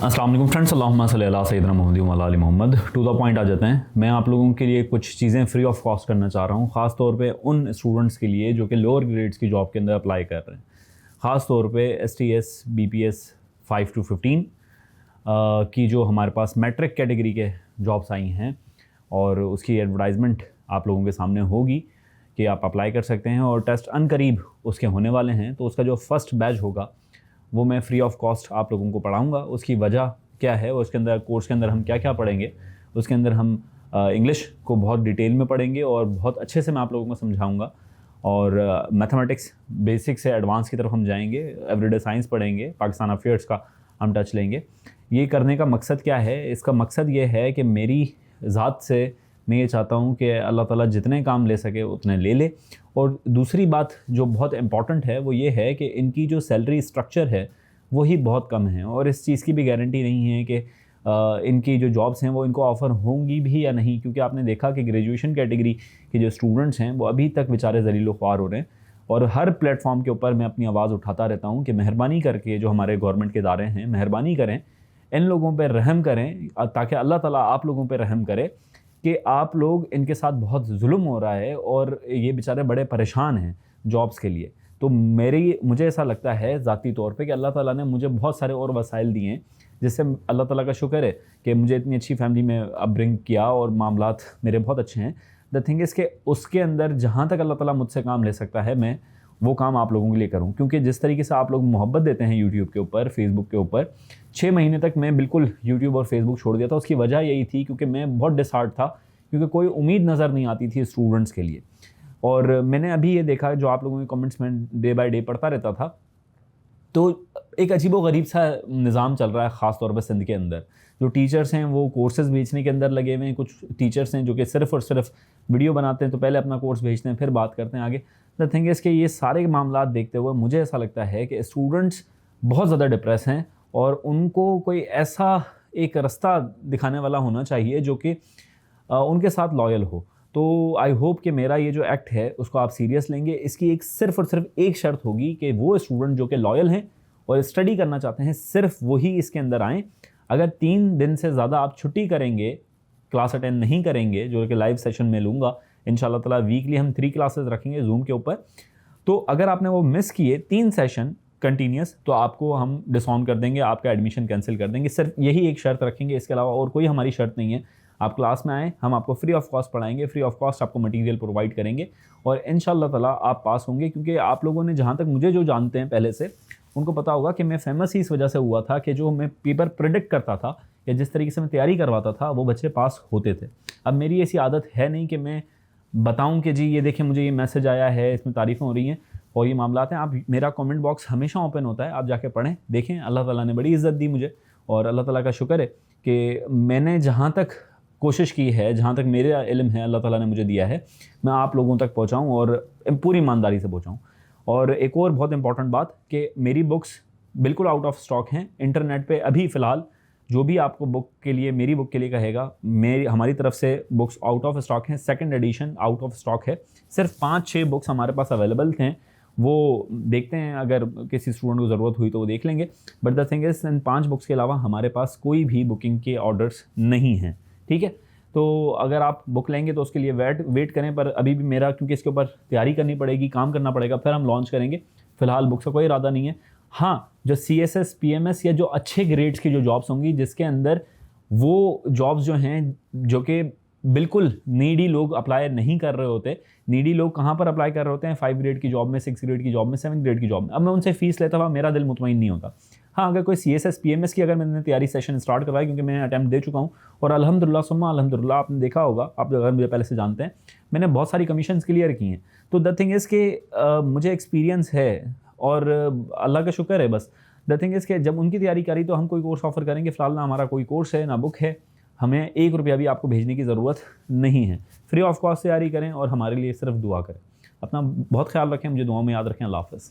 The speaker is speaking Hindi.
अस्सलाम वालेकुम फ्रेंड्स, अल्लाहुम्मा सल्ली अला सय्यिदिना मुहम्मद व अला आलि मोहम्मद। टू द पॉइंट आ जाते हैं। मैं आप लोगों के लिए कुछ चीज़ें फ्री ऑफ कॉस्ट करना चाह रहा हूँ, ख़ास तौर पे उन स्टूडेंट्स के लिए जो कि लोअर ग्रेड्स की जॉब के अंदर अप्लाई कर रहे हैं। ख़ास तौर पे STS BPS 5 to 15 की जो हमारे पास मैट्रिक कैटेगरी के जॉब्स आई हैं और उसकी एडवर्टाइजमेंट आप लोगों के सामने होगी कि आप अप्लाई कर सकते हैं और टेस्ट अनकरीब उसके होने वाले हैं। तो उसका जो फर्स्ट बैच होगा वो मैं फ्री ऑफ कॉस्ट आप लोगों को पढ़ाऊँगा। उसकी वजह क्या है, उसके अंदर कोर्स के अंदर हम क्या क्या पढ़ेंगे, उसके अंदर हम इंग्लिश को बहुत डिटेल में पढ़ेंगे और बहुत अच्छे से मैं आप लोगों को समझाऊंगा। और मैथमेटिक्स बेसिक से एडवांस की तरफ हम जाएंगे, एवरीडे साइंस पढ़ेंगे, पाकिस्तान अफेयर्स का हम टच लेंगे। ये करने का मकसद क्या है? इसका मकसद ये है कि मेरी ज़ात से मैं ये चाहता हूँ कि अल्लाह ताला जितने काम ले सके उतने ले ले। और दूसरी बात जो बहुत इम्पॉर्टेंट है वो ये है कि इनकी जो सैलरी स्ट्रक्चर है वही बहुत कम है और इस चीज़ की भी गारंटी नहीं है कि इनकी जो जॉब्स हैं वो इनको ऑफ़र होंगी भी या नहीं, क्योंकि आपने देखा कि ग्रेजुएशन कैटेगरी के जो स्टूडेंट्स हैं वो अभी तक बेचारे ज़लील ख्वार हो रहे हैं। और हर प्लेटफॉर्म के ऊपर मैं अपनी आवाज़ उठाता रहता हूँ कि मेहरबानी करके जो हमारे गवर्नमेंट के इदारे हैं, मेहरबानी करें, इन लोगों पर रहम करें ताकि अल्लाह ताला आप लोगों पर रहम करे कि आप लोग, इनके साथ बहुत जुल्म हो रहा है और ये बेचारे बड़े परेशान हैं जॉब्स के लिए। तो मुझे ऐसा लगता है ज़ाती तौर पे कि अल्लाह ताला ने मुझे बहुत सारे और वसाइल दिए हैं, जिससे अल्लाह ताला का शुक्र है कि मुझे इतनी अच्छी फैमिली में अपब्रिंग किया और मामलात मेरे बहुत अच्छे हैं। द थिंग इज़ के उसके अंदर जहाँ तक अल्लाह ताला मुझसे काम ले सकता है मैं वो काम आप लोगों के लिए करूँ, क्योंकि जिस तरीके से आप लोग मोहब्बत देते हैं यूट्यूब के ऊपर, फेसबुक के ऊपर। 6 महीने तक मैं बिल्कुल यूट्यूब और फेसबुक छोड़ दिया था। उसकी वजह यही थी क्योंकि मैं बहुत डिसहार्ट था, क्योंकि कोई उम्मीद नज़र नहीं आती थी स्टूडेंट्स के लिए। और मैंने अभी ये देखा, जो आप लोगों के कमेंट्स में डे बाय डे पढ़ता रहता था, तो एक अजीबोगरीब सा निज़ाम चल रहा है ख़ास तौर पर सिंध के अंदर। जो टीचर्स हैं वो कोर्सेज़ बेचने के अंदर लगे हुए हैं। कुछ टीचर्स हैं जो कि सिर्फ़ और सिर्फ वीडियो बनाते हैं, तो पहले अपना कोर्स भेजते हैं फिर बात करते हैं आगे। द थिंग इज़ कि ये सारे मामला देखते हुए मुझे ऐसा लगता है कि स्टूडेंट्स बहुत ज़्यादा डिप्रेस हैं और उनको कोई ऐसा एक रास्ता दिखाने वाला होना चाहिए जो कि उनके साथ लॉयल हो। तो आई होप कि मेरा ये जो एक्ट है उसको आप सीरियस लेंगे। इसकी एक सिर्फ़ और सिर्फ एक शर्त होगी कि वो स्टूडेंट जो कि लॉयल हैं और स्टडी करना चाहते हैं, सिर्फ वही इसके अंदर आएँ। अगर 3 दिन से ज़्यादा आप छुट्टी करेंगे, क्लास अटेंड नहीं करेंगे, जो कि लाइव सेशन में लूँगा इंशाल्लाह ताला, वीकली हम 3 क्लासेस रखेंगे जूम के ऊपर। तो अगर आपने वो मिस किए 3 सेशन कंटिन्यूस, तो आपको हम डिसऑन कर देंगे, आपका एडमिशन कैंसिल कर देंगे। सिर्फ यही एक शर्त रखेंगे, इसके अलावा और कोई हमारी शर्त नहीं है। आप क्लास में आएँ, हम आपको फ्री ऑफ कॉस्ट पढ़ाएंगे, फ्री ऑफ कॉस्ट आपको मटेरियल प्रोवाइड करेंगे और इंशाल्लाह ताला आप पास होंगे। क्योंकि आप लोगों ने, जहाँ तक मुझे जो जानते हैं पहले से, उनको पता होगा कि मैं फेमस ही इस वजह से हुआ था कि जो मैं पेपर प्रेडिक्ट करता था या जिस तरीके से मैं तैयारी करवाता था वो बच्चे पास होते थे। अब मेरी ऐसी आदत है नहीं कि मैं बताऊं कि जी ये देखें मुझे ये मैसेज आया है, इसमें तारीफ़ें हो रही हैं और ये मामलात हैं। आप, मेरा कमेंट बॉक्स हमेशा ओपन होता है, आप जाके पढ़ें, देखें। अल्लाह ताला ने बड़ी इज़्ज़त दी मुझे और अल्लाह ताला का शुक्र है कि मैंने जहाँ तक कोशिश की है, जहाँ तक मेरा इल्म है अल्लाह ताला ने मुझे दिया है, मैं आप लोगों तक पहुँचाऊँ और पूरी ईमानदारी से पहुँचाऊँ। और एक और बहुत इंपॉर्टेंट बात कि मेरी बुक्स बिल्कुल आउट ऑफ स्टॉक हैं इंटरनेट पे अभी फ़िलहाल। जो भी आपको बुक के लिए, मेरी बुक के लिए कहेगा, हमारी तरफ से बुक्स आउट ऑफ स्टॉक हैं। 2nd addition out of stock है। सिर्फ 5-6 बुक्स हमारे पास अवेलेबल थे, वो देखते हैं, अगर किसी स्टूडेंट को ज़रूरत हुई तो वो देख लेंगे। But the thing is, in 5 books के अलावा हमारे पास कोई भी बुकिंग के ऑर्डर्स नहीं हैं, ठीक है। तो अगर आप बुक लेंगे तो उसके लिए वेट करें। पर अभी भी मेरा, क्योंकि इसके ऊपर तैयारी करनी पड़ेगी, काम करना पड़ेगा, फिर हम लॉन्च करेंगे। फ़िलहाल बुक्स का कोई इरादा नहीं है। हाँ, जो CSS PMS या जो अच्छे ग्रेड्स की जो जॉब्स होंगी, जिसके अंदर वो जॉब्स जो हैं जो कि बिल्कुल नीडी लोग अप्लाई नहीं कर रहे होते। नीडी लोग कहाँ पर अप्लाई कर रहे होते हैं? 5 ग्रेड की जॉब में, 6 ग्रेड की जॉब में, 7 ग्रेड की जॉब में। अब मैं उनसे फ़ीस लेता हुआ मेरा दिल मुतमईन नहीं होता। हाँ, अगर कोई CSS PMS की अगर मैंने तैयारी सेशन स्टार्ट करवाई, क्योंकि मैं अटैम्प्ट दे चुका हूँ और अल्हम्दुलिल्लाह सुम्मा अल्हम्दुलिल्लाह, आपने देखा होगा, आप अगर मुझे पहले से जानते हैं, मैंने बहुत सारी कमीशंस क्लियर की हैं। तो द थिंग इज़ कि मुझे एक्सपीरियंस है और अल्लाह का शुक्र है बस। द थिंग इज़ कि जब उनकी तैयारी करी तो हम कोई कोर्स ऑफ़र करेंगे। फ़िलहाल ना हमारा कोई कोर्स है, ना बुक है, हमें 1 रुपया भी आपको भेजने की ज़रूरत नहीं है। फ्री ऑफ कॉस्ट तैयारी करें और हमारे लिए सिर्फ दुआ करें। अपना बहुत ख्याल रखें, मुझे दुआओं में याद रखें। अल्लाह हाफ़िज़।